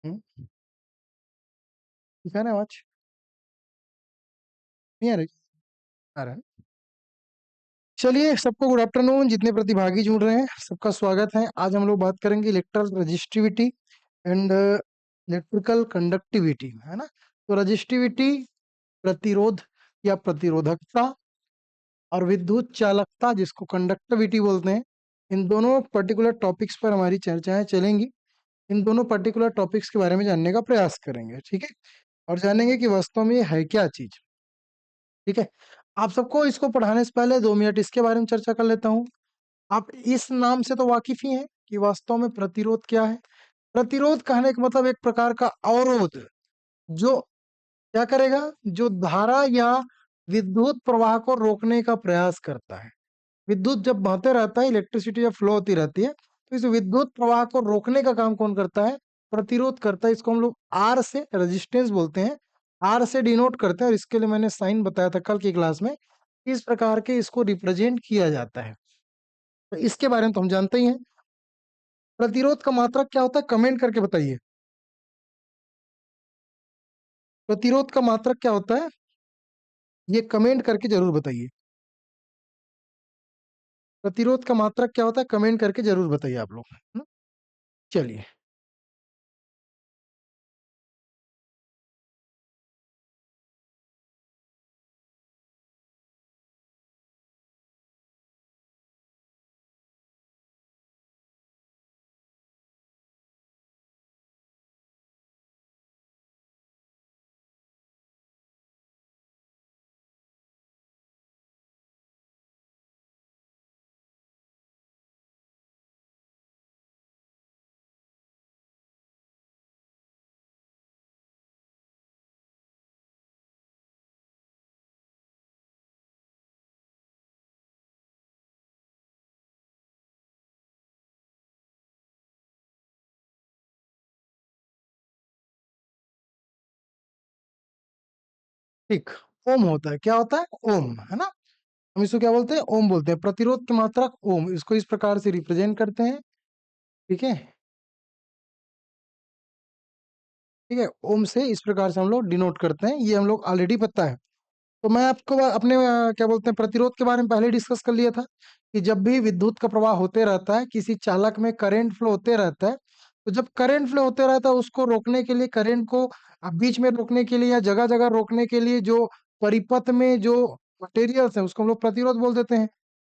ठीक है ना आवाज? नहीं आ रही? आ रहा है। चलिए, सबको गुड आफ्टरनून। जितने प्रतिभागी जुड़ रहे हैं सबका स्वागत है। आज हम लोग बात करेंगे electrical resistivity and electrical conductivity, है ना। तो रजिस्टिविटी प्रतिरोध या प्रतिरोधकता, और विद्युत चालकता जिसको कंडक्टिविटी बोलते हैं, इन दोनों पर्टिकुलर टॉपिक्स पर हमारी चर्चाएं चलेंगी। इन दोनों पर्टिकुलर टॉपिक्स के बारे में जानने का प्रयास करेंगे, ठीक है। और जानेंगे कि वास्तव में ये है क्या चीज, ठीक है। आप सबको इसको पढ़ाने से पहले 2 मिनट इसके बारे में चर्चा कर लेता हूँ। आप इस नाम से तो वाकिफ ही हैं कि वास्तव में प्रतिरोध क्या है। प्रतिरोध कहने का मतलब एक प्रकार का अवरोध, जो क्या करेगा, जो धारा या विद्युत प्रवाह को रोकने का प्रयास करता है। विद्युत जब बहते रहता है, इलेक्ट्रिसिटी जब फ्लो होती रहती है, तो इस विद्युत प्रवाह को रोकने का काम कौन करता है? प्रतिरोध करता है। इसको हम लोग आर से, रेजिस्टेंस बोलते हैं, आर से डिनोट करते हैं। और इसके लिए मैंने साइन बताया था कल की क्लास में। इस प्रकार के इसको रिप्रेजेंट किया जाता है। तो इसके बारे में तो हम जानते ही हैं। प्रतिरोध का मात्रक क्या होता है, कमेंट करके बताइए। प्रतिरोध का मात्रक क्या होता है, ये कमेंट करके जरूर बताइए। प्रतिरोध का मात्रक क्या होता है, कमेंट करके जरूर बताइए आप लोग, है ना? चलिए, ठीक। ओम होता है, क्या होता है? ओम, है ना। हम इसको क्या बोलते हैं? ओम बोलते हैं। प्रतिरोध की मात्रक ओम, इसको इस प्रकार से रिप्रेजेंट करते हैं, ठीक है। ठीक है, ओम से इस प्रकार से हम लोग डिनोट करते हैं, ये हम लोग ऑलरेडी पता है। तो मैं आपको अपने क्या बोलते हैं, प्रतिरोध के बारे में पहले डिस्कस कर लिया था कि जब भी विद्युत का प्रवाह होते रहता है, किसी चालक में करंट फ्लो होते रहता है, तो जब करंट फ्लो होते रहता है, उसको रोकने के लिए, करंट को बीच में रोकने के लिए या जगह जगह रोकने के लिए, जो परिपथ में जो मटेरियल्स है उसको हम लोग प्रतिरोध बोल देते हैं,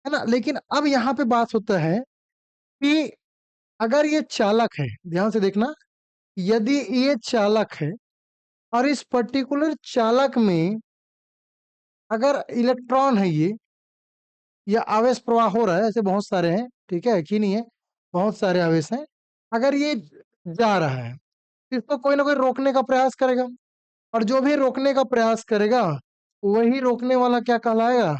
है ना। लेकिन अब यहाँ पे बात होता है कि अगर ये चालक है, ध्यान से देखना, यदि ये चालक है और इस पर्टिकुलर चालक में अगर इलेक्ट्रॉन है ये, या आवेश प्रवाह हो रहा है, ऐसे बहुत सारे हैं, ठीक है, एक ही नहीं है, बहुत सारे आवेश हैं। अगर ये जा रहा है, तो इसको कोई ना कोई रोकने का प्रयास करेगा, और जो भी रोकने का प्रयास करेगा, वही रोकने वाला क्या कहलाएगा?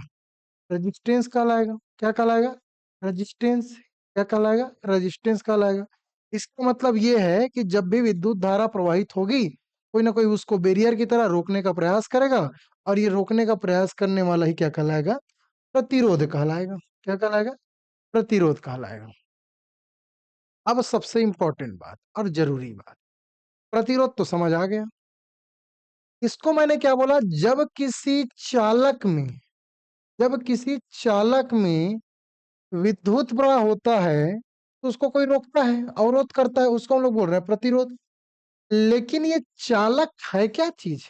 रेजिस्टेंस कहलाएगा। क्या कहलाएगा? रेजिस्टेंस। क्या कहलाएगा? रेजिस्टेंस कहलाएगा। इसका मतलब ये है कि जब भी विद्युत धारा प्रवाहित होगी, कोई ना कोई उसको बैरियर की तरह रोकने का प्रयास करेगा, और ये रोकने का प्रयास करने वाला ही क्या कहलाएगा? प्रतिरोध कहलाएगा। क्या कहलाएगा? प्रतिरोध कहलाएगा। अब सबसे इंपॉर्टेंट बात और जरूरी बात, प्रतिरोध तो समझ आ गया। इसको मैंने क्या बोला? जब किसी चालक में विद्युत प्रवाह होता है, तो उसको कोई रोकता है, अवरोध करता है, उसको हम लोग बोल रहे हैं प्रतिरोध। लेकिन ये चालक है क्या चीज?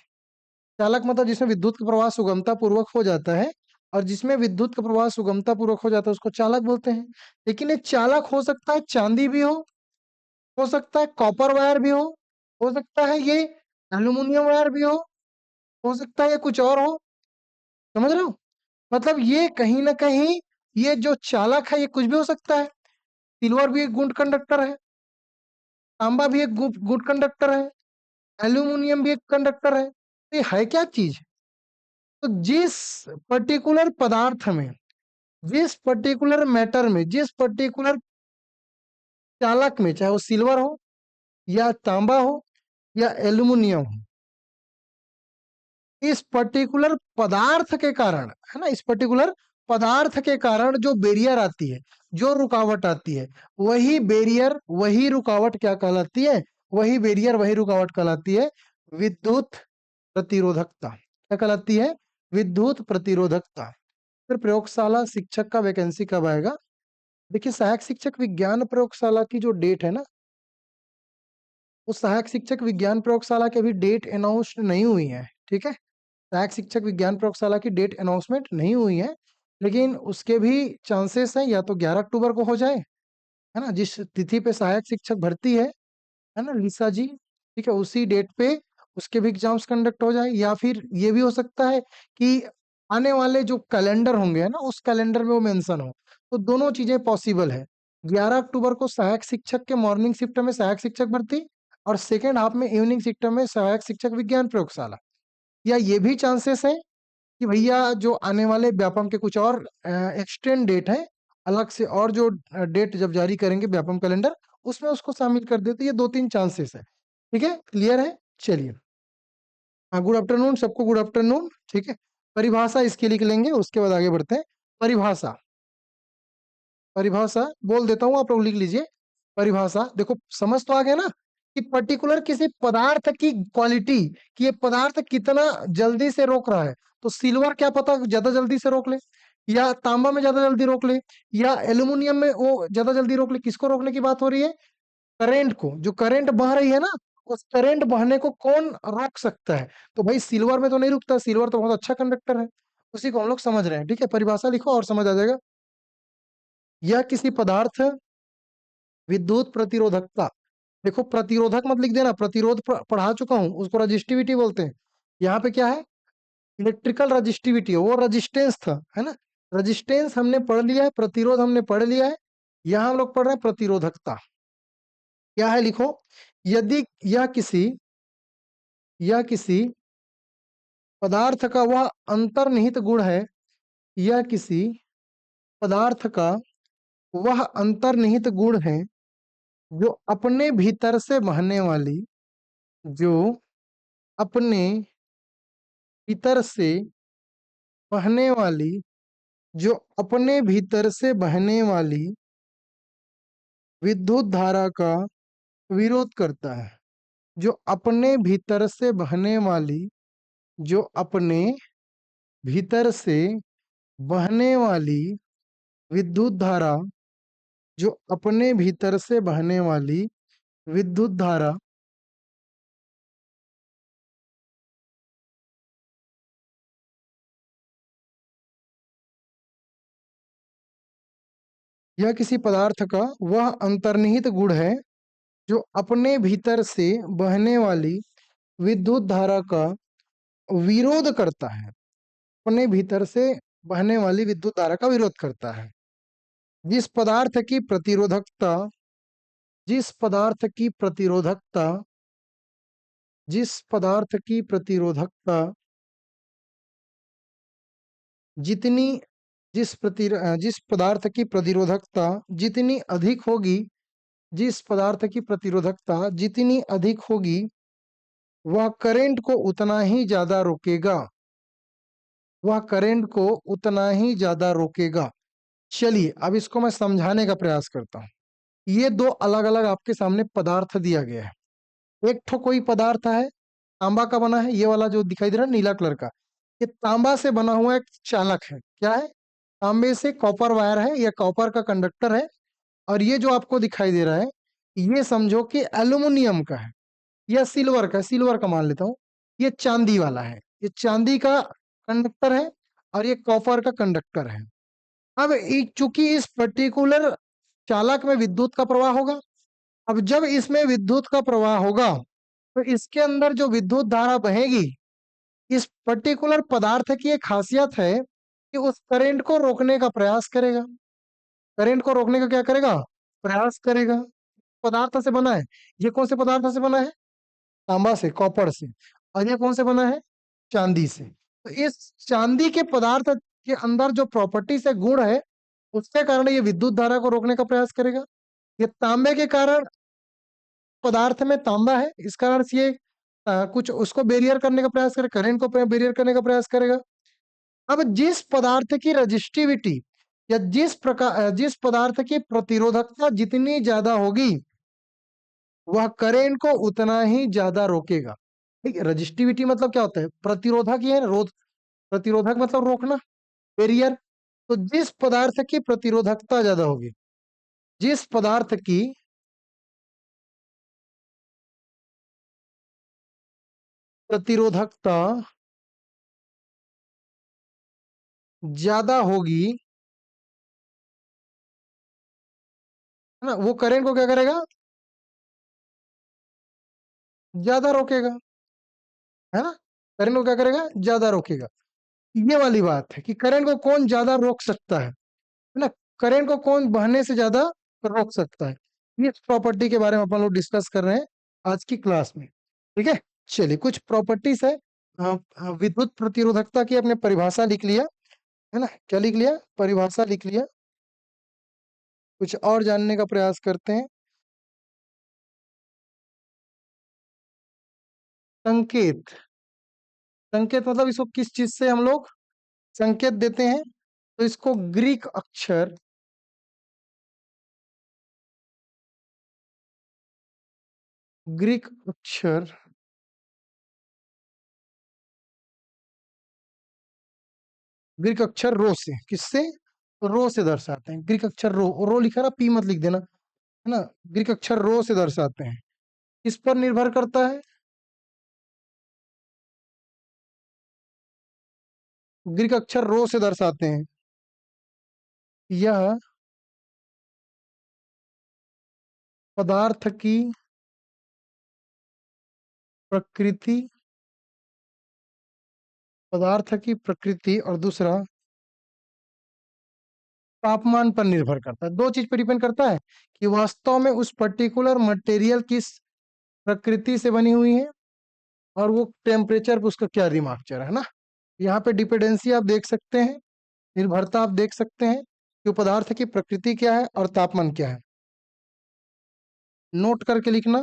चालक मतलब जिसमें विद्युत का प्रवाह सुगमता पूर्वक हो जाता है, और जिसमें विद्युत का प्रवाह सुगमता पूर्वक हो जाता है उसको चालक बोलते हैं। लेकिन ये चालक हो सकता है चांदी भी हो सकता है कॉपर वायर भी हो सकता है ये एल्यूमिनियम वायर भी हो सकता है ये कुछ और हो। समझ रहे हो? मतलब ये कहीं ना कहीं, ये जो चालक है ये कुछ भी हो सकता है। सिल्वर भी एक गुड कंडक्टर है, तांबा भी एक गुड कंडक्टर है, एल्यूमिनियम भी एक कंडक्टर है। तो ये है क्या चीज? तो जिस पर्टिकुलर पदार्थ में, जिस पर्टिकुलर मैटर में, जिस पर्टिकुलर चालक में, चाहे वो सिल्वर हो या तांबा हो या एल्यूमिनियम हो, इस पर्टिकुलर पदार्थ के कारण, है ना, इस पर्टिकुलर पदार्थ के कारण जो बैरियर आती है, जो रुकावट आती है, वही बैरियर, वही रुकावट क्या कहलाती है? वही बैरियर, वही रुकावट कहलाती है विद्युत प्रतिरोधकता। क्या कहलाती है? विद्युत प्रतिरोधकता। फिर प्रयोगशाला शिक्षक का वैकेंसी कब आएगा? देखिए, सहायक शिक्षक विज्ञान प्रयोगशाला की जो डेट है ना, उस सहायक शिक्षक विज्ञान प्रयोगशाला की अभी डेट अनाउंस नहीं हुई है, ठीक है? सहायक शिक्षक विज्ञान प्रयोगशाला की डेट अनाउंसमेंट नहीं हुई है, लेकिन उसके भी चांसेस हैं, या तो 11 अक्टूबर को हो जाए, है ना, जिस तिथि पे सहायक शिक्षक भर्ती है ना लिसा जी, ठीक है, उसी डेट पे उसके भी एग्जाम्स कंडक्ट हो जाए, या फिर ये भी हो सकता है कि आने वाले जो कैलेंडर होंगे, है ना, उस कैलेंडर में वो मेंशन हो। तो दोनों चीजें पॉसिबल है। 11 अक्टूबर को सहायक शिक्षक के मॉर्निंग शिफ्ट में सहायक शिक्षक भर्ती, और सेकेंड हाफ में इवनिंग शिफ्ट में सहायक शिक्षक विज्ञान प्रयोगशाला। या ये भी चांसेस है कि भैया जो आने वाले व्यापम के कुछ और एक्सटेंड डेट है, अलग से और जो डेट जब जारी करेंगे व्यापम कैलेंडर, उसमें उसको शामिल कर देते। ये 2-3 चांसेस है, ठीक है, क्लियर है? चलिए, हाँ, गुड आफ्टरनून सबको, गुड आफ्टरनून, ठीक है। परिभाषा इसकी लिख लेंगे, उसके बाद आगे बढ़ते हैं। परिभाषा, परिभाषा बोल देता हूँ, आप लोग लिख लीजिए। परिभाषा देखो, समझ तो आ गया ना कि पर्टिकुलर किसी पदार्थ की क्वालिटी, कि ये पदार्थ कितना जल्दी से रोक रहा है। तो सिल्वर क्या पता ज्यादा जल्दी से रोक ले, या तांबा में ज्यादा जल्दी रोक ले, या एल्यूमिनियम में वो ज्यादा जल्दी रोक ले। किसको रोकने की बात हो रही है? करंट को। जो करंट बह रही है ना, उस करंट बहने को कौन रोक सकता है? तो भाई सिल्वर में तो नहीं रुकता, सिल्वर तो बहुत अच्छा कंडक्टर है। उसी को हम लोग समझ रहे हैं, ठीक है। परिभाषा लिखो और समझ आ जाएगा। यह किसी पदार्थ विद्युत प्रतिरोधकता, देखो प्रतिरोधक मत लिख देना, प्रतिरोध पढ़ा चुका हूं, उसको रजिस्टिविटी बोलते हैं। यहाँ पे क्या है? इलेक्ट्रिकल रजिस्टिविटी, वो रजिस्टेंस था, है ना। रजिस्टेंस हमने पढ़ लिया है, प्रतिरोध हमने पढ़ लिया है। यहाँ हम लोग पढ़ रहे हैं प्रतिरोधकता। क्या है? लिखो, यदि यह किसी पदार्थ का वह अंतर्निहित गुण है, यह किसी पदार्थ का वह अंतर्निहित गुण है जो अपने भीतर से बहने वाली, जो अपने भीतर से बहने वाली, जो अपने भीतर से बहने वाली विद्युत धारा का विरोध करता है। जो अपने भीतर से बहने वाली, जो अपने भीतर से बहने वाली विद्युत धारा, जो अपने भीतर से बहने वाली विद्युत धारा यह किसी पदार्थ का वह अंतर्निहित गुण है जो अपने भीतर से बहने वाली विद्युत धारा का विरोध करता है। अपने भीतर से बहने वाली विद्युत धारा का विरोध करता है। जिस पदार्थ की प्रतिरोधकता जिस पदार्थ की प्रतिरोधकता जिस पदार्थ की प्रतिरोधकता जितनी जिस पदार्थ की प्रतिरोधकता जितनी अधिक होगी, जिस पदार्थ की प्रतिरोधकता जितनी अधिक होगी, वह करंट को उतना ही ज्यादा रोकेगा, वह करंट को उतना ही ज्यादा रोकेगा। चलिए, अब इसको मैं समझाने का प्रयास करता हूं। ये दो अलग अलग आपके सामने पदार्थ दिया गया है। एक ठो कोई पदार्थ है, तांबा का बना है, ये वाला जो दिखाई दे रहा है नीला कलर का, ये तांबा से बना हुआ एक चालक है। क्या है? तांबे से कॉपर वायर है, या कॉपर का कंडक्टर है। और ये जो आपको दिखाई दे रहा है, ये समझो कि एल्यूमिनियम का है, या सिल्वर का, सिल्वर का मान लेता हूँ। ये चांदी वाला है, ये चांदी का कंडक्टर है, और ये कॉपर का कंडक्टर है। अब चूंकि इस पर्टिकुलर चालक में विद्युत का प्रवाह होगा, अब जब इसमें विद्युत का प्रवाह होगा, तो इसके अंदर जो विद्युत धारा बहेगी, इस पर्टिकुलर पदार्थ की एक खासियत है कि उस करंट को रोकने का प्रयास करेगा। करंट को रोकने का क्या करेगा? प्रयास करेगा। पदार्थ से बना है। ये कौन से पदार्थ से बना है? तांबा से, कॉपर से। और ये कौन से बना है? चांदी से। तो इस चांदी के पदार्थ के अंदर जो प्रॉपर्टी से गुण है, उसके कारण ये विद्युत धारा को रोकने का प्रयास करेगा। ये तांबे के कारण, पदार्थ में तांबा है, इस कारण से ये कुछ उसको बेरियर करने का प्रयास करेगा, करंट को बेरियर करने का प्रयास करेगा। अब जिस पदार्थ की रजिस्टिविटी, या जिस पदार्थ की प्रतिरोधकता जितनी ज्यादा होगी, वह करेंट को उतना ही ज्यादा रोकेगा। ठीक है, रजिस्टिविटी मतलब क्या होता है? प्रतिरोधक ही है ना, रोध। प्रतिरोधक मतलब रोकना, बैरियर। तो जिस पदार्थ की प्रतिरोधकता ज्यादा होगी, जिस पदार्थ की प्रतिरोधकता ज्यादा होगी, है ना, वो करंट को क्या करेगा? ज्यादा रोकेगा, है ना। करंट को क्या करेगा? ज्यादा रोकेगा। ये वाली बात है कि करंट को कौन ज्यादा रोक सकता है ना। करंट को कौन बहने से ज्यादा रोक सकता है। इस प्रॉपर्टी के बारे में अपन लोग डिस्कस कर रहे हैं आज की क्लास में। ठीक है, चलिए कुछ प्रॉपर्टीज है। विद्युत प्रतिरोधकता की अपने परिभाषा लिख लिया, है ना। क्या लिख लिया? परिभाषा लिख लिया। कुछ और जानने का प्रयास करते हैं। संकेत। संकेत मतलब इसको किस चीज से हम लोग संकेत देते हैं? तो इसको ग्रीक अक्षर, ग्रीक अक्षर, ग्रीक अक्षर रो से, किससे? रो से दर्शाते हैं। ग्रीक अक्षर रो, रो लिखा ना, पी मत लिख देना, है ना। ग्रीक अक्षर रो से दर्शाते हैं। किस पर निर्भर करता है? ग्रीक अक्षर रो से दर्शाते हैं। यह पदार्थ की प्रकृति, पदार्थ की प्रकृति और दूसरा तापमान पर निर्भर करता है। दो चीज पर डिपेंड करता है कि वास्तव में उस पर्टिकुलर मटेरियल किस प्रकृति से बनी हुई है, और वो टेम्परेचर पर उसका क्या रिमार्क्चर है ना। यहाँ पे डिपेंडेंसी आप देख सकते हैं, निर्भरता आप देख सकते हैं कि वो पदार्थ की प्रकृति क्या है और तापमान क्या है। नोट करके लिखना।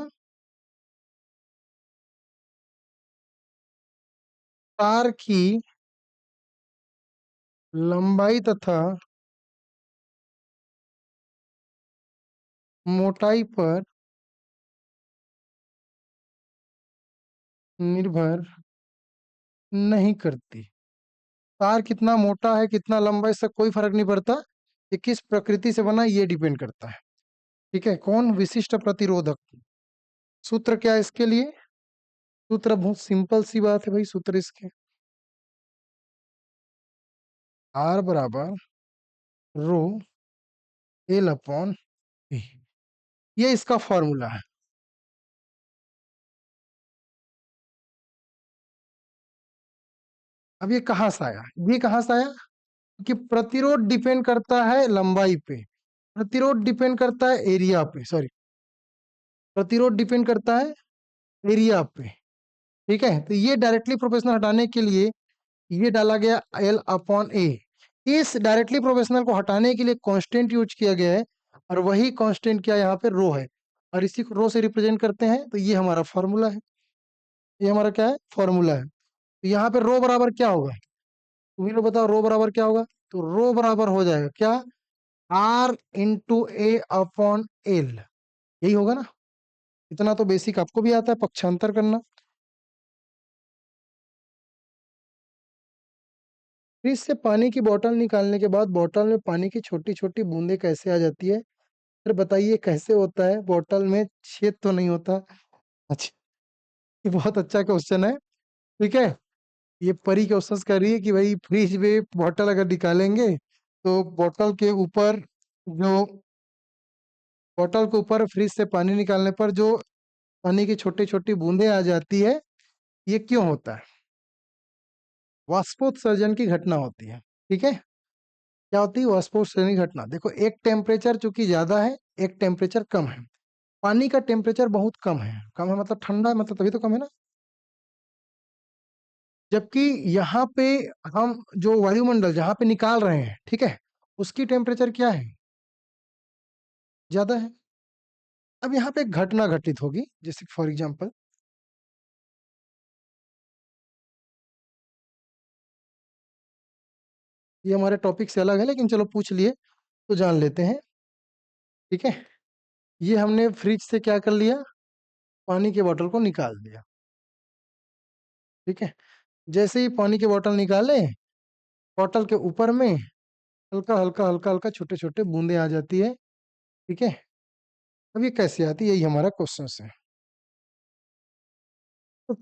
तार की लंबाई तथा मोटाई पर निर्भर नहीं करती। तार कितना मोटा है, कितना लंबा, इससे कोई फर्क नहीं पड़ता। ये किस प्रकृति से बना है, ये डिपेंड करता है। ठीक है, कौन? विशिष्ट प्रतिरोधक। सूत्र क्या है इसके लिए? सूत्र बहुत सिंपल सी बात है भाई। सूत्र इसके आर बराबर रो एल अपॉन ए, ये इसका फॉर्मूला है। अब ये कहाँ से आया? ये कहाँ से आया कि प्रतिरोध डिपेंड करता है लंबाई पे, प्रतिरोध डिपेंड करता है एरिया पे, सॉरी, प्रतिरोध डिपेंड करता है एरिया पे। ठीक है, तो ये डायरेक्टली प्रोपोर्शनल हटाने के लिए ये डाला गया एल अपॉन ए। इस डायरेक्टली प्रोपोर्शनल को हटाने के लिए कांस्टेंट यूज किया गया है, और वही कांस्टेंट क्या यहाँ पे? रो है, और इसी को रो से रिप्रेजेंट करते हैं। तो ये हमारा फॉर्मूला है, ये हमारा क्या है? फॉर्मूला है। तो यहाँ पे रो बराबर क्या होगा? तुम्ही लोग बताओ, रो बराबर क्या होगा? तो रो बराबर हो जाएगा क्या? R into A upon L, यही होगा ना। इतना तो बेसिक आपको भी आता है, पक्षांतर करना। फ्रिज से पानी की बोतल निकालने के बाद बोतल में पानी की छोटी छोटी बूंदें कैसे आ जाती है? फिर बताइए कैसे होता है? बोतल में छेद तो नहीं होता। अच्छा, ये बहुत अच्छा क्वेश्चन है। ठीक है, ये परी क्वेश्चन कर रही है कि भाई फ्रिज में बोतल अगर निकालेंगे तो बोतल के ऊपर जो, बोतल के ऊपर फ्रिज से पानी निकालने पर जो पानी की छोटी छोटी बूंदें आ जाती है, ये क्यों होता है? वाष्पोत्सर्जन की घटना होती है। ठीक है, क्या होती है? वाष्पोत्सर्जन की घटना। देखो, एक टेम्परेचर चूंकि ज्यादा है, एक टेम्परेचर कम है। पानी का टेम्परेचर बहुत कम है, कम है मतलब ठंडा है, मतलब तभी तो कम है ना। जबकि यहाँ पे हम जो वायुमंडल जहाँ पे निकाल रहे हैं, ठीक है, उसकी टेम्परेचर क्या है? ज्यादा है। अब यहाँ पे एक घटना घटित होगी, जैसे फॉर एग्जाम्पल, ये हमारे टॉपिक से अलग है लेकिन चलो पूछ लिए तो जान लेते हैं। ठीक है, ये हमने फ्रिज से क्या कर लिया? पानी की बोतल को निकाल दिया। ठीक है, जैसे ही पानी की बोतल निकाले, बोतल के ऊपर में हल्का हल्का हल्का हल्का छोटे छोटे बूंदे आ जाती है। ठीक है, अब ये कैसे आती है, यही हमारा क्वेश्चन है। तो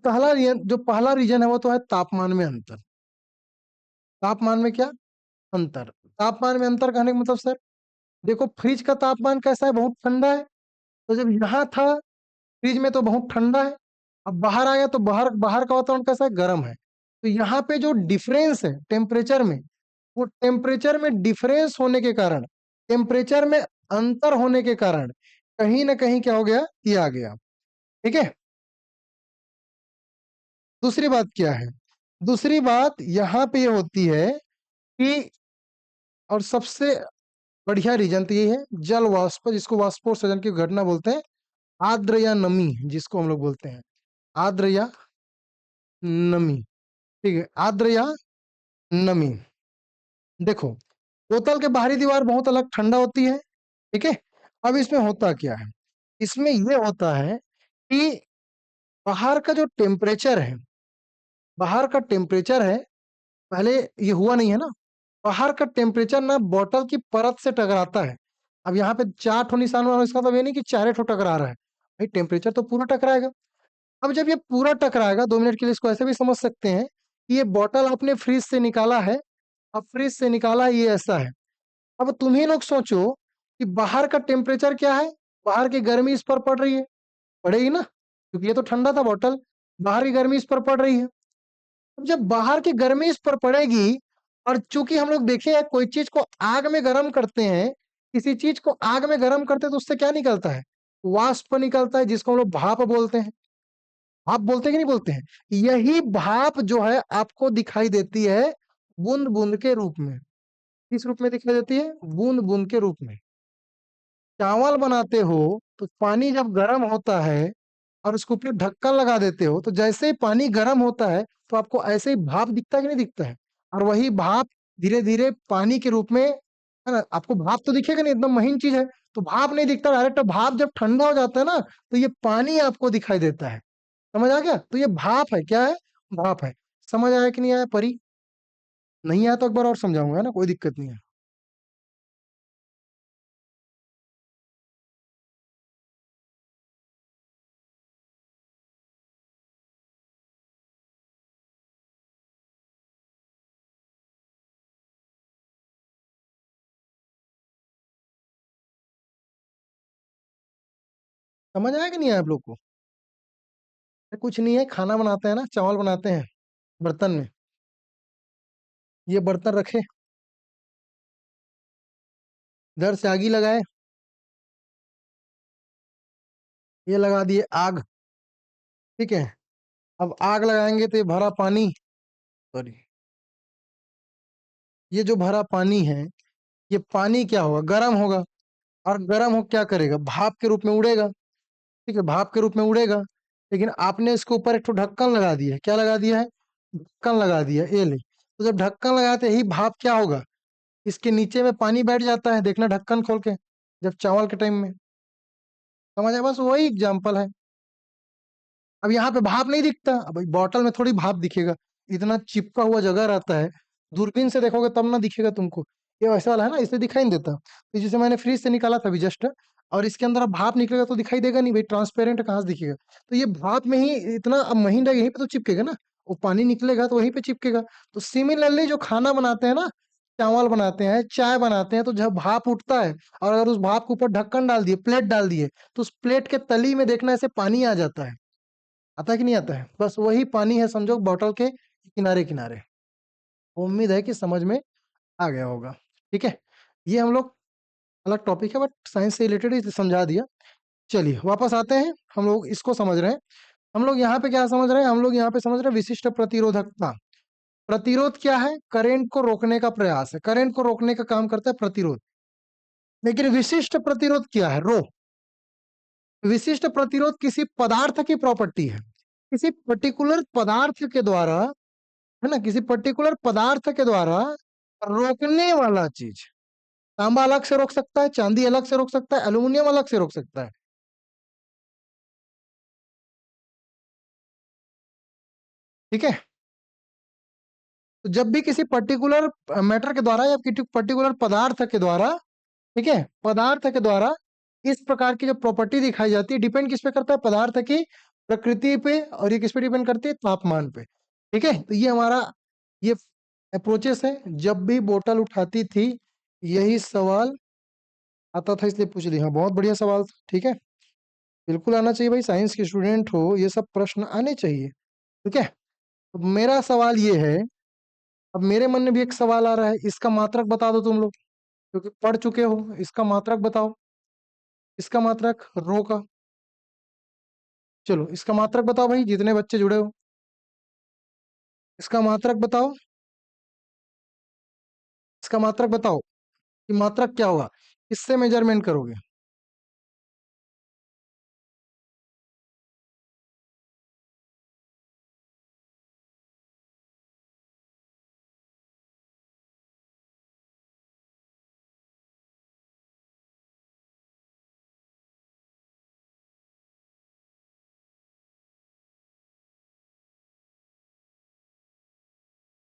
पहला रीजन है वो तो है तापमान में अंतर। तापमान में क्या अंतर? तापमान में अंतर कहने का मतलब सर, देखो फ्रिज का तापमान कैसा है, बहुत ठंडा है। तो जब यहाँ था फ्रिज में तो बहुत ठंडा है, अब बाहर आया तो बाहर बाहर का वातावरण कैसा है, गर्म है। तो यहाँ पे जो डिफरेंस है टेम्परेचर में, वो टेम्परेचर में डिफरेंस होने के कारण, टेम्परेचर में अंतर होने के कारण कहीं ना कहीं क्या हो गया, ये आ गया। ठीक है, दूसरी बात क्या है, दूसरी बात यहाँ पे ये होती है कि, और सबसे बढ़िया रीजन तो ये है, जल वाष्प जिसको वाष्पोत्सर्जन की घटना बोलते हैं, आर्द्र या नमी जिसको हम लोग बोलते हैं, आर्द्र या नमी। ठीक है, आर्द्र या नमी। देखो, बोतल के बाहरी दीवार बहुत अलग ठंडा होती है। ठीक है, अब इसमें होता क्या है, इसमें ये होता है कि बाहर का जो टेम्परेचर है, बाहर का टेम्परेचर है, पहले ये हुआ नहीं है ना, बाहर का टेम्परेचर ना बोतल की परत से टकराता है। अब यहाँ पे 4 ठो निशान वाला, इसका मतलब ये नहीं कि चारे ठो टकरा रहा है, भाई टेम्परेचर तो पूरा टकराएगा। अब जब ये पूरा टकराएगा, 2 मिनट के लिए इसको ऐसे भी समझ सकते हैं कि ये बोतल आपने फ्रिज से निकाला है, अब फ्रिज से निकाला है, ये ऐसा है। अब तुम ही लोग सोचो कि बाहर का टेम्परेचर क्या है, बाहर की गर्मी इस पर पड़ रही है, पड़ेगी ना, क्योंकि ये तो ठंडा था बोतल, बाहर की गर्मी इस पर पड़ रही है। अब जब बाहर की गर्मी इस पर पड़ेगी, और चूंकि हम लोग देखे हैं कोई चीज को आग में गर्म करते हैं, किसी चीज को आग में गर्म करते हैं तो उससे क्या निकलता है, वाष्प निकलता है, जिसको हम लोग भाप बोलते हैं। भाप बोलते हैं कि नहीं बोलते हैं? यही भाप जो है आपको दिखाई देती है बूंद बूंद के रूप में। किस रूप में दिखाई देती है, बूंद बूंद के रूप में। चावल बनाते हो तो पानी जब गर्म होता है और उसके ऊपर ढक्कन लगा देते हो, तो जैसे ही पानी गर्म होता है तो आपको ऐसे ही भाप दिखता है कि नहीं दिखता है, और वही भाप धीरे धीरे पानी के रूप में, है ना, आपको भाप तो दिखेगा नहीं, एकदम महीन चीज है, तो भाप नहीं दिखता डायरेक्ट। भाप जब ठंडा हो जाता है ना, तो ये पानी आपको दिखाई देता है। समझ आ गया, तो ये भाप है, क्या है, भाप है। समझ आया कि नहीं आया परी? नहीं आया तो एक बार और समझाऊंगा, है ना, कोई दिक्कत नहीं है। समझ आया कि नहीं आया आप लोग को? कुछ नहीं है, खाना बनाते हैं ना, चावल बनाते हैं बर्तन में, ये बर्तन रखे, इधर से आगी लगाए, ये लगा दिए आग। ठीक है, अब आग लगाएंगे तो ये भरा पानी, सॉरी, ये जो भरा पानी है, ये पानी क्या होगा, गर्म होगा, और गर्म हो क्या करेगा, भाप के रूप में उड़ेगा। ठीक है, भाप के रूप में उड़ेगा, लेकिन आपने इसके ऊपर एक तो ढक्कन लगा दिया है, क्या लगा दिया है, ढक्कन लगा दिया है, ये ले। तो जब ढक्कन लगाते ही भाप क्या होगा, इसके नीचे में पानी बैठ जाता है, देखना ढक्कन खोल के, जब चावल के टाइम में। समझ आया, बस वही एग्जाम्पल है। अब यहाँ पे भाप नहीं दिखता, अब भाई बॉटल में थोड़ी भाप दिखेगा, इतना चिपका हुआ जगह रहता है, दूरबीन से देखोगे तब ना दिखेगा तुमको, ये वैसा वाला है ना, इससे दिखाई नहीं देता। तो जैसे मैंने फ्रिज से निकाला था अभी जस्ट, और इसके अंदर अब भाप निकलेगा तो दिखाई देगा नहीं भाई, ट्रांसपेरेंट कहाँ से दिखेगा। तो ये भाप में ही इतना अब महीन रहेगा, यहीं पे तो चिपकेगा ना, वो पानी निकलेगा तो वहीं पे चिपकेगा। तो सिमिलरली जो खाना बनाते हैं ना, चावल बनाते हैं, चाय बनाते हैं, तो जब भाप उठता है, और अगर उस भाप के ऊपर ढक्कन डाल दिए, प्लेट डाल दिए, तो उस प्लेट के तली में देखना ऐसे पानी आ जाता है। आता है कि नहीं आता है, बस वही पानी है समझो बॉटल के किनारे किनारे। उम्मीद है कि समझ में आ गया होगा। ठीक है, ये हम लोग अलग टॉपिक है, बट साइंस से रिलेटेड इसलिए समझा दिया। चलिए वापस आते हैं, हम लोग इसको समझ रहे हैं। हम लोग यहाँ पे क्या समझ रहे हैं, हम लोग यहाँ पे समझ रहे हैं विशिष्ट प्रतिरोधकता। प्रतिरोध क्या है, करंट को रोकने का प्रयास है, करंट को रोकने का काम करता है प्रतिरोध। लेकिन विशिष्ट प्रतिरोध क्या है, रो, विशिष्ट प्रतिरोध किसी पदार्थ की प्रॉपर्टी है, किसी पर्टिकुलर पदार्थ के द्वारा, है ना, किसी पर्टिकुलर पदार्थ के द्वारा रोकने वाला चीज। तांबा अलग से रोक सकता है, चांदी अलग से रोक सकता है, एल्यूमिनियम अलग से रोक सकता है। ठीक है। तो जब भी किसी पर्टिकुलर मैटर के द्वारा या किसी पर्टिकुलर पदार्थ के द्वारा, ठीक है, पदार्थ के द्वारा इस प्रकार की जो प्रॉपर्टी दिखाई जाती है, डिपेंड किस पे करता है? पदार्थ की प्रकृति पे, और ये किस पे डिपेंड करती है? तापमान पे। ठीक है, तो ये हमारा ये अप्रोचेस है। जब भी बोतल उठाती थी यही सवाल आता था, इसलिए पूछ लिया। हाँ, बहुत बढ़िया सवाल था। ठीक है, बिल्कुल आना चाहिए भाई, साइंस के स्टूडेंट हो, ये सब प्रश्न आने चाहिए। ठीक है, तो मेरा सवाल ये है, अब मेरे मन में भी एक सवाल आ रहा है, इसका मात्रक बता दो तुम लोग, क्योंकि पढ़ चुके हो। इसका मात्रक बताओ, इसका मात्रक रो का। चलो इसका मात्रक बताओ भाई, जितने बच्चे जुड़े हो, इसका मात्रक बताओ, इसका मात्रक बताओ कि मात्रक क्या होगा, किससे मेजरमेंट करोगे?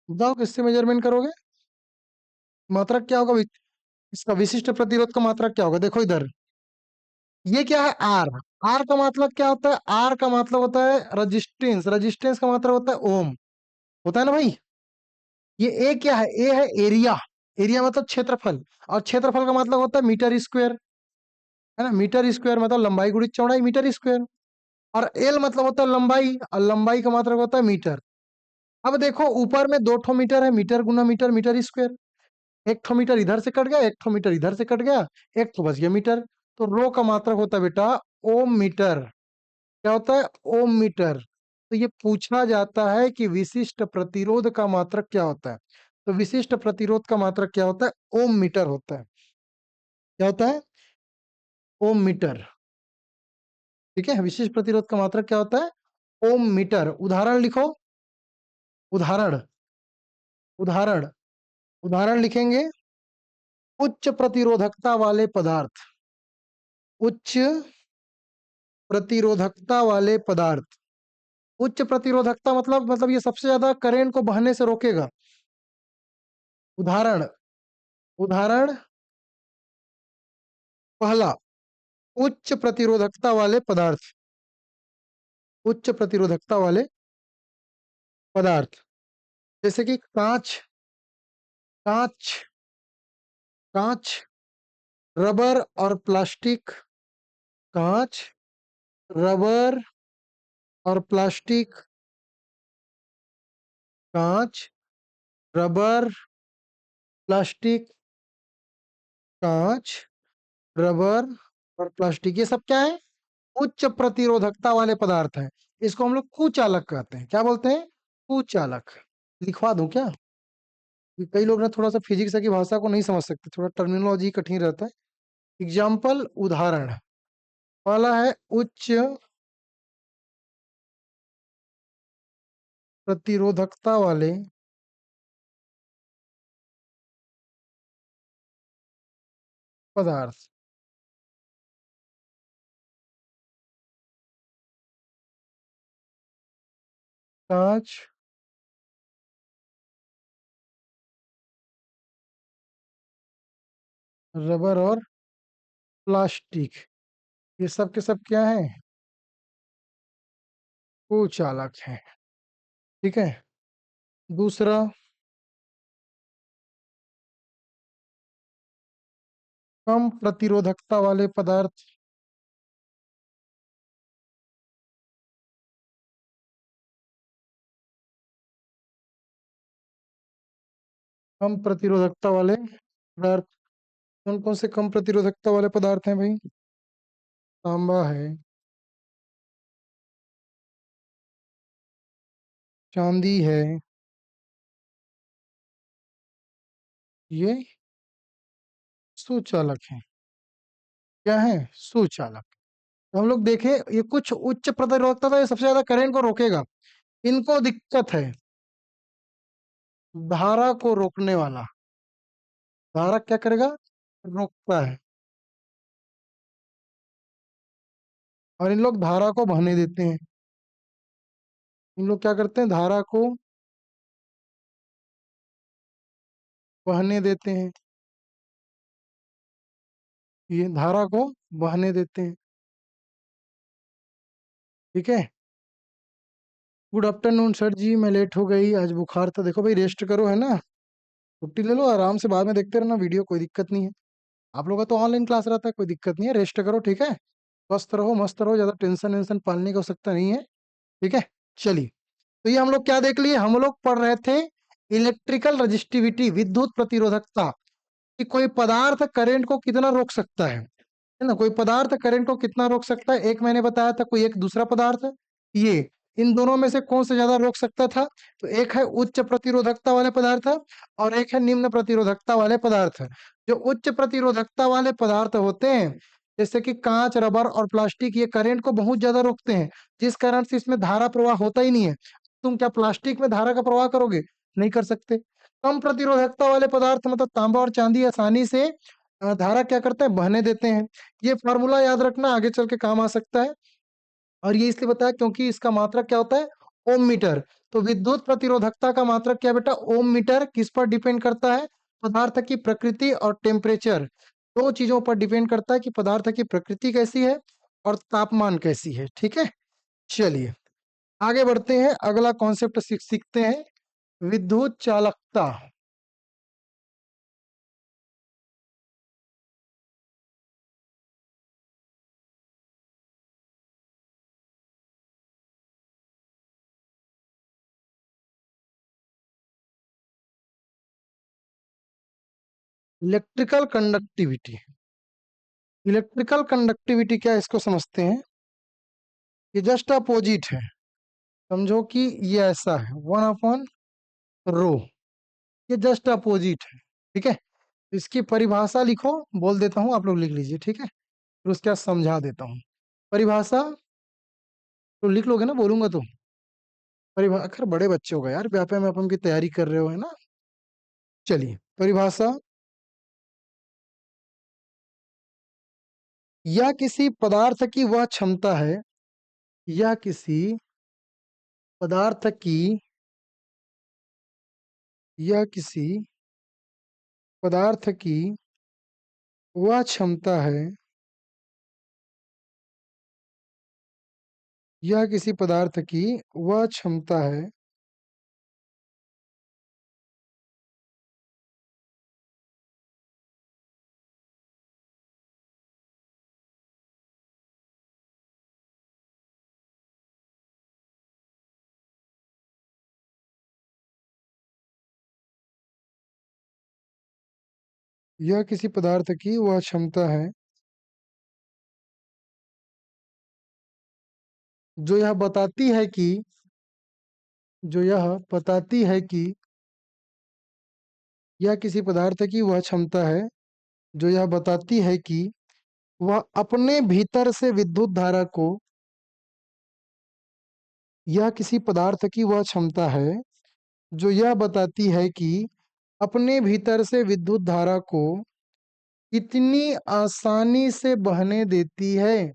बताओ किससे मेजरमेंट करोगे? मात्रक क्या होगा? इसका विशिष्ट प्रतिरोध का मात्रक क्या होगा? देखो इधर, ये क्या है? आर। आर का मतलब क्या होता है? आर का मतलब होता है रजिस्टेंस। रजिस्टेंस का मतलब होता है ओम। होता है ना भाई? ये ए क्या है? ए है एरिया। एरिया मतलब क्षेत्रफल, और क्षेत्रफल का मतलब होता है मीटर स्क्वायर, है ना? मीटर स्क्वायर मतलब लंबाई गुणित चौड़ाई, मीटर स्क्वायर। और एल मतलब होता है लंबाई, और लंबाई का मतलब होता है मीटर। अब देखो ऊपर में दो ठो मीटर है, मीटर गुना मीटर, मीटर स्क्वायर। एक ठो मीटर इधर से कट गया, एक ठो मीटर इधर से कट गया, एक तो बच गया मीटर। तो रो का मात्रक होता है बेटा ओम मीटर। क्या होता है? ओम मीटर। तो ये पूछा जाता है कि विशिष्ट प्रतिरोध का मात्रक क्या होता है? तो विशिष्ट प्रतिरोध का मात्रक क्या होता है? ओम मीटर होता है। क्या होता है? ओम मीटर। ठीक है, विशिष्ट प्रतिरोध का मात्रक क्या होता है? ओम मीटर। उदाहरण लिखो, उदाहरण, उदाहरण, उदाहरण लिखेंगे। उच्च प्रतिरोधकता वाले पदार्थ, उच्च प्रतिरोधकता वाले पदार्थ। उच्च प्रतिरोधकता मतलब ये सबसे ज्यादा करंट को बहने से रोकेगा। उदाहरण, उदाहरण पहला, उच्च प्रतिरोधकता वाले पदार्थ, उच्च प्रतिरोधकता वाले पदार्थ, जैसे कि कांच, कांच, कांच, रबर और प्लास्टिक, कांच, रबर और प्लास्टिक, कांच, रबर, प्लास्टिक, कांच, रबर और प्लास्टिक, ये सब क्या है? उच्च प्रतिरोधकता वाले पदार्थ हैं। इसको हम लोग कुचालक कहते हैं। क्या बोलते हैं? कुचालक। लिखवा दूं क्या? कि कई लोग ना थोड़ा सा फिजिक्स की भाषा को नहीं समझ सकते, थोड़ा टर्मिनोलॉजी कठिन रहता है। एग्जाम्पल, उदाहरण। पहला है उच्च प्रतिरोधकता वाले पदार्थ। कांच, रबर और प्लास्टिक, ये सब के सब क्या है? कुचालक है। ठीक है। दूसरा, कम प्रतिरोधकता वाले पदार्थ, कम प्रतिरोधकता वाले पदार्थ। कौन कौन से कम प्रतिरोधकता वाले पदार्थ हैं भाई? तांबा है, चांदी है, ये सुचालक है। क्या है? सुचालक। तो हम लोग देखें, ये कुछ उच्च प्रतिरोधकता था, ये सबसे ज्यादा करंट को रोकेगा। इनको दिक्कत है धारा को रोकने वाला। धारा क्या करेगा? रोकता है। और इन लोग धारा को बहने देते हैं। इन लोग क्या करते हैं, धारा को बहने देते हैं। ये धारा को बहने देते हैं। ठीक है। गुड आफ्टरनून सर जी, मैं लेट हो गई, आज बुखार था। देखो भाई, रेस्ट करो, है ना, छुट्टी ले लो, आराम से बाद में देखते रहना वीडियो, कोई दिक्कत नहीं है। आप लोगों का तो ऑनलाइन क्लास रहता है, कोई दिक्कत नहीं है, रेस्ट करो, ठीक है। स्वस्थ रहो, मस्त रहो, ज्यादा टेंशन वेंशन पालने की आवश्यकता नहीं है। ठीक है। चलिए, तो ये हम लोग क्या देख लिए, हम लोग पढ़ रहे थे इलेक्ट्रिकल रजिस्टिविटी, विद्युत प्रतिरोधकता, कि कोई पदार्थ करंट को कितना रोक सकता है ना, कोई पदार्थ करंट को कितना रोक सकता है। एक मैंने बताया था, कोई एक दूसरा पदार्थ, ये इन दोनों में से कौन सा ज्यादा रोक सकता था। तो एक है उच्च प्रतिरोधकता वाले पदार्थ और एक है निम्न प्रतिरोधकता वाले पदार्थ। जो उच्च प्रतिरोधकता वाले पदार्थ होते हैं, जैसे कि कांच, रबर और प्लास्टिक, ये करंट को बहुत ज्यादा रोकते हैं, जिस कारण से इसमें धारा प्रवाह होता ही नहीं है। तुम क्या प्लास्टिक में धारा का प्रवाह करोगे? नहीं कर सकते। कम प्रतिरोधकता वाले पदार्थ मतलब तांबा और चांदी आसानी से धारा क्या करते हैं, बहने देते हैं। ये फॉर्मूला याद रखना, आगे चल के काम आ सकता है। और ये इसलिए बताया क्योंकि इसका मात्रक क्या होता है, ओम मीटर। तो विद्युत प्रतिरोधकता का मात्रक क्या बेटा, ओम मीटर। किस पर डिपेंड करता है, पदार्थ की प्रकृति और टेम्परेचर, दो चीजों पर डिपेंड करता है कि पदार्थ की प्रकृति कैसी है और तापमान कैसी है। ठीक है। चलिए आगे बढ़ते हैं, अगला कॉन्सेप्ट सीखते हैं, विद्युत चालकता। इलेक्ट्रिकल कंडक्टिविटी, इलेक्ट्रिकल कंडक्टिविटी क्या है, इसको समझते हैं। ये जस्ट अपोजिट है, समझो कि ये ऐसा है, 1/रो, ये जस्ट अपोजिट है। ठीक है। इसकी परिभाषा लिखो, बोल देता हूँ, आप लोग लिख लीजिए, ठीक है, फिर उसके बाद समझा देता हूँ। परिभाषा तो लिख लोगे ना, बोलूंगा तो। परिभाषा, खैर बड़े बच्चे हो गए यार, व्यापम व्यापम की तैयारी कर रहे हो, है ना। चलिए, परिभाषा, यह किसी पदार्थ की वह क्षमता है, यह किसी पदार्थ की, यह किसी पदार्थ की वह क्षमता है, यह किसी पदार्थ की वह क्षमता है, यह किसी पदार्थ की वह क्षमता है जो यह बताती है कि, जो यह बताती है कि, यह किसी पदार्थ की वह क्षमता है जो यह बताती है कि वह अपने भीतर से विद्युत धारा को, यह किसी पदार्थ की वह क्षमता है जो यह बताती है कि अपने भीतर से विद्युत धारा को कितनी आसानी से बहने देती है,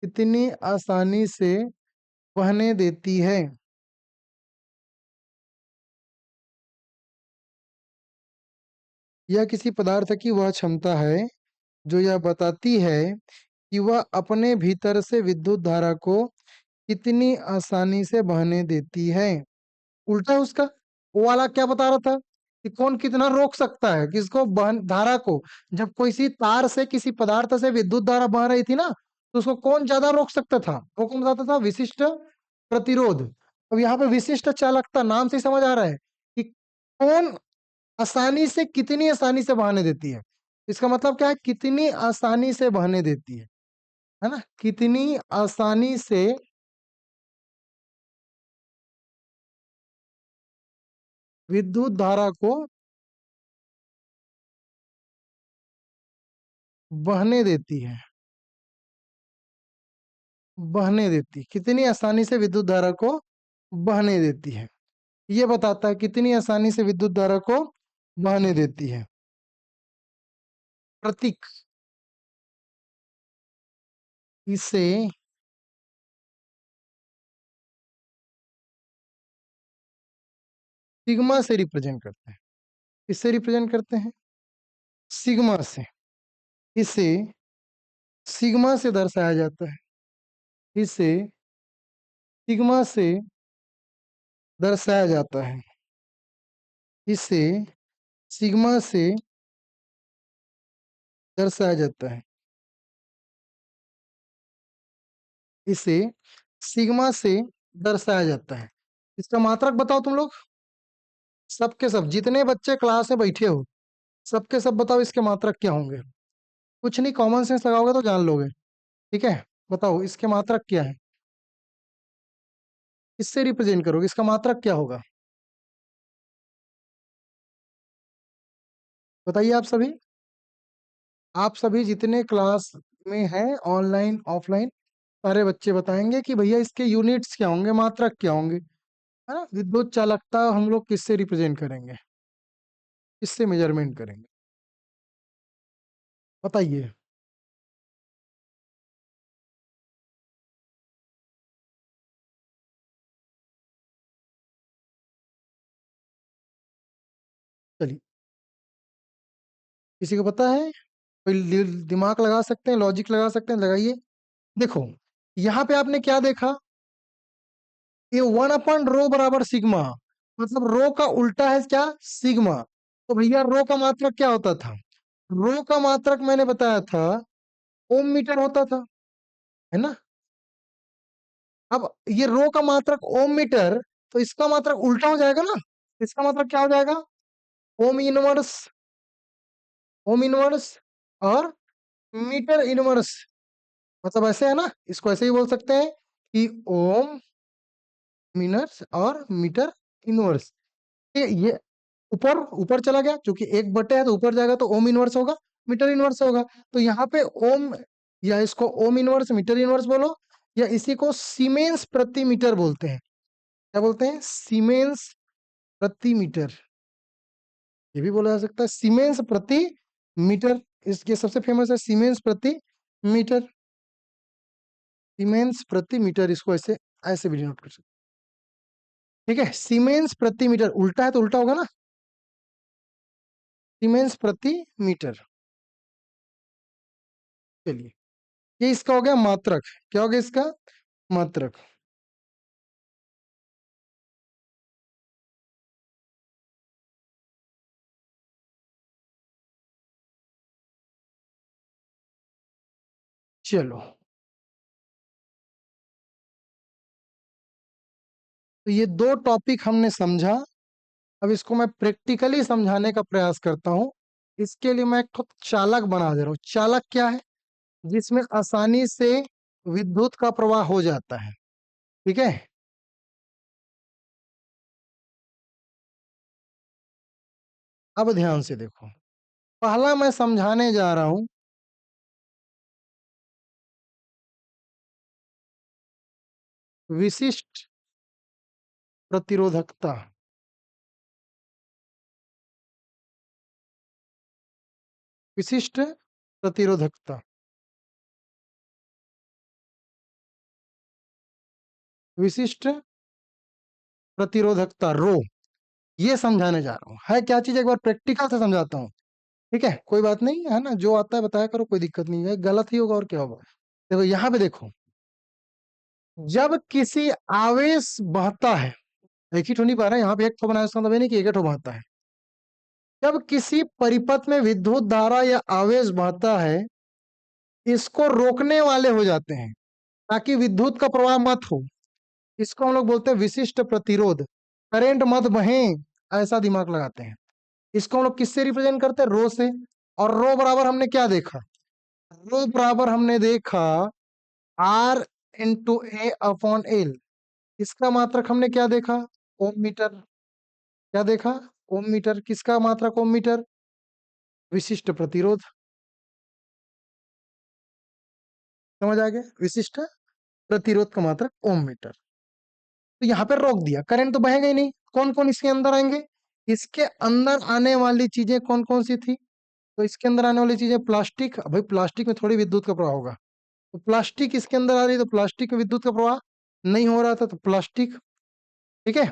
कितनी आसानी से बहने देती है। यह किसी पदार्थ की वह क्षमता है जो यह बताती है कि वह अपने भीतर से विद्युत धारा को कितनी आसानी से बहने देती है। उल्टा है उसका, वो वाला क्या बता रहा था कि कौन कितना रोक सकता है, किसको, बहन धारा को। जब किसी तार से, किसी पदार्थ से विद्युत धारा बह रही थी ना, तो उसको कौन ज्यादा रोक सकता था, वो कौन बताता था, विशिष्ट प्रतिरोध। अब यहाँ पे विशिष्ट चालकता, नाम से ही समझ आ रहा है कि कौन आसानी से, कितनी आसानी से बहने देती है। इसका मतलब क्या है, कितनी आसानी से बहने देती है ना, कितनी आसानी से विद्युत धारा को बहने देती है, बहने देती, कितनी आसानी से विद्युत धारा को बहने देती है। ये बताता है कितनी आसानी से विद्युत धारा को बहने देती है। प्रतीक, इसे सिग्मा से रिप्रेजेंट करते हैं। किससे रिप्रेजेंट करते हैं? सिग्मा से। इसे सिग्मा से दर्शाया जाता है। इसे सिग्मा से दर्शाया जाता है। इसे सिग्मा से दर्शाया जाता है। इसे सिग्मा से दर्शाया जाता है। इसका मात्रक बताओ तुम लोग, सबके सब जितने बच्चे क्लास में बैठे हो, सबके सब बताओ इसके मात्रक क्या होंगे। कुछ नहीं, कॉमन सेंस लगाओगे तो जान लोगे। ठीक है, बताओ इसके मात्रक क्या है, इससे रिप्रेजेंट करोगे, इसका मात्रक क्या होगा, बताइए आप सभी। आप सभी जितने क्लास में हैं, ऑनलाइन ऑफलाइन, सारे बच्चे बताएंगे कि भैया इसके यूनिट्स क्या होंगे, मात्रक क्या होंगे, है ना। विद्युत चालकता हम लोग किससे रिप्रेजेंट करेंगे, किससे मेजरमेंट करेंगे, बताइए। चलिए, किसी को पता है, कोई दिमाग लगा सकते हैं, लॉजिक लगा सकते हैं, लगाइए। देखो, यहाँ पे आपने क्या देखा, ये 1/रो बराबर सिग्मा, मतलब रो का उल्टा है क्या, सिग्मा। तो भैया रो का मात्रक क्या होता था, रो का मात्रक मैंने बताया था ओम मीटर होता था, है ना। अब ये रो का मात्रक ओम मीटर, तो इसका मात्रक उल्टा हो जाएगा ना। इसका मात्रक क्या हो जाएगा, ओम इनवर्स, ओम इनवर्स और मीटर इनवर्स। मतलब ऐसे है ना, इसको ऐसे ही बोल सकते हैं कि ओम मिनर्स और मीटर इनवर्स। ये ऊपर ऊपर चला गया, क्योंकि एक बटे है तो ऊपर जाएगा तो ओम इनवर्स होगा, मीटर इनवर्स होगा। तो यहाँ पे ओम, या इसको ओम इनवर्स मीटर इनवर्स बोलो, या इसी को सीमेंस प्रति मीटर बोलते हैं। क्या बोलते हैं, सीमेंस प्रति मीटर, ये भी बोला जा सकता है सीमेंस प्रति मीटर। इसके सबसे फेमस है सीमेंस प्रति मीटर, सीमेंस प्रति मीटर, इसको ऐसे ऐसे भी डिनोट कर सकते हैं। ठीक है, सीमेंस प्रति मीटर, उल्टा है तो उल्टा होगा ना, सीमेंस प्रति मीटर। चलिए, ये इसका हो गया मात्रक। क्या हो गया इसका मात्रक। चलो, तो ये दो टॉपिक हमने समझा। अब इसको मैं प्रैक्टिकली समझाने का प्रयास करता हूँ। इसके लिए मैं एक ठो चालक बना दे रहा हूँ। चालक क्या है, जिसमें आसानी से विद्युत का प्रवाह हो जाता है। ठीक है, अब ध्यान से देखो, पहला मैं समझाने जा रहा हूं विशिष्ट प्रतिरोधकता। विशिष्ट प्रतिरोधकता, विशिष्ट प्रतिरोधकता रो, ये समझाने जा रहा हूँ। है क्या चीज, एक बार प्रैक्टिकल से समझाता हूँ। ठीक है, कोई बात नहीं है ना, जो आता है बताया करो, कोई दिक्कत नहीं है, गलत ही होगा और क्या होगा। देखो यहाँ पे देखो, जब किसी आवेश बहता है, एक ही ठो नहीं पा रहा है, यहाँ पे एक ठो बनाया, इसका मतलब ये नहीं कि एक ही ठो बहता है। जब किसी परिपथ में विद्युत धारा या आवेश बहता है, इसको रोकने वाले हो जाते हैं ताकि विद्युत का प्रवाह मत हो। इसको हम लोग बोलते हैं विशिष्ट प्रतिरोध। करंट मत बहे, ऐसा दिमाग लगाते हैं। इसको हम लोग किससे रिप्रेजेंट करते हैं, रो से। और रो बराबर हमने क्या देखा, रो बराबर हमने देखा R into A upon L. इसका मात्रक हमने क्या देखा, ओम मीटर। क्या देखा, ओम मीटर। किसका मात्रक ओम मीटर, विशिष्ट प्रतिरोध। समझ आ गया, विशिष्ट प्रतिरोध का मात्रक ओम मीटर। तो यहाँ पे रोक दिया, करंट तो बहेगा ही नहीं। कौन कौन इसके अंदर आएंगे, इसके अंदर आने वाली चीजें कौन कौन सी थी, तो इसके अंदर आने वाली चीजें प्लास्टिक। भाई प्लास्टिक में थोड़ी विद्युत का प्रवाह होगा, तो प्लास्टिक इसके अंदर आ रही है, तो प्लास्टिक में विद्युत का प्रवाह नहीं हो रहा था, तो प्लास्टिक। ठीक है,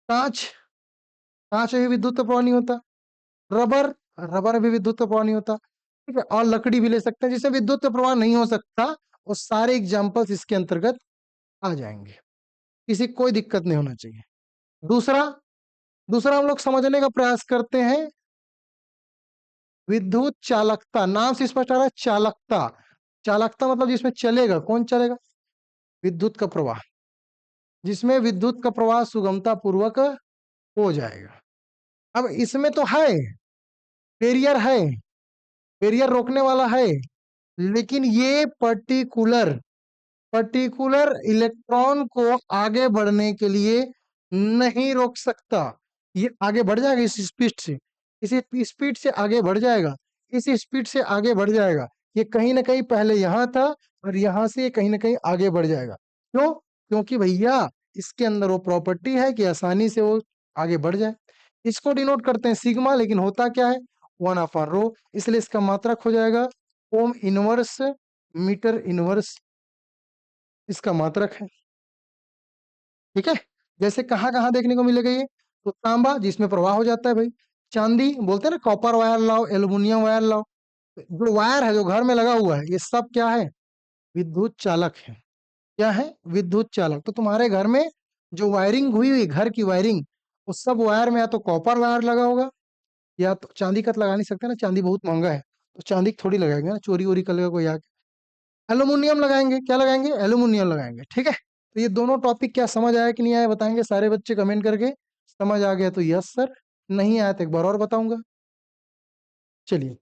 कांच, कांच में भी विद्युत का प्रवाह नहीं होता। रबर, रबर में भी विद्युत का प्रवाह नहीं होता। ठीक है, और लकड़ी भी ले सकते हैं जिसमें विद्युत का प्रवाह नहीं हो सकता, वो सारे एग्जाम्पल्स इसके अंतर्गत आ जाएंगे, किसी को कोई दिक्कत नहीं होना चाहिए। दूसरा दूसरा हम लोग समझने का प्रयास करते हैं विद्युत चालकता। नाम से स्पष्ट आ रहा है चालकता। चालकता मतलब जिसमें चलेगा, कौन चलेगा? विद्युत का प्रवाह, जिसमें विद्युत का प्रवाह सुगमता पूर्वक हो जाएगा। अब इसमें तो है बैरियर, है बैरियर रोकने वाला है, लेकिन ये पर्टिकुलर पर्टिकुलर इलेक्ट्रॉन को आगे बढ़ने के लिए नहीं रोक सकता। ये आगे बढ़ जाएगा इस स्पीड से, इसी स्पीड से आगे बढ़ जाएगा, इस स्पीड से आगे बढ़ जाएगा। ये कहीं ना कहीं पहले यहां था और यहां से ये कहीं ना कहीं आगे बढ़ जाएगा। क्यों? क्योंकि भैया इसके अंदर वो प्रॉपर्टी है कि आसानी से वो आगे बढ़ जाए। इसको डिनोट करते हैं सिग्मा, लेकिन होता क्या है 1/ρ, इसलिए इसका मात्रक हो जाएगा ओम इनवर्स मीटर इनवर्स, इसका मात्रक है। ठीक है, जैसे कहाँ कहाँ देखने को मिलेगा ये, तो तांबा जिसमें प्रवाह हो जाता है भाई, चांदी बोलते हैं ना कॉपर वायर लाओ, एल्युमिनियम वायर लाओ, जो वायर है जो घर में लगा हुआ है ये सब क्या है? विद्युत चालक है। क्या है? विद्युत चालक। तो तुम्हारे घर में जो वायरिंग हुई हुई घर की वायरिंग, उस सब वायर में या तो कॉपर वायर लगा होगा, या तो चांदी का तो लगा नहीं सकते ना, चांदी बहुत महंगा है, तो चांदी की थोड़ी लगाएंगे ना, चोरी वोरी कर लेगा कोई आके। एल्युमिनियम लगाएंगे, क्या लगाएंगे? एल्युमिनियम लगाएंगे। ठीक है, तो ये दोनों टॉपिक क्या समझ आया कि नहीं आया बताएंगे सारे बच्चे कमेंट करके। समझ आ गया तो यस सर, नहीं आया तो एक बार और बताऊंगा। चलिए।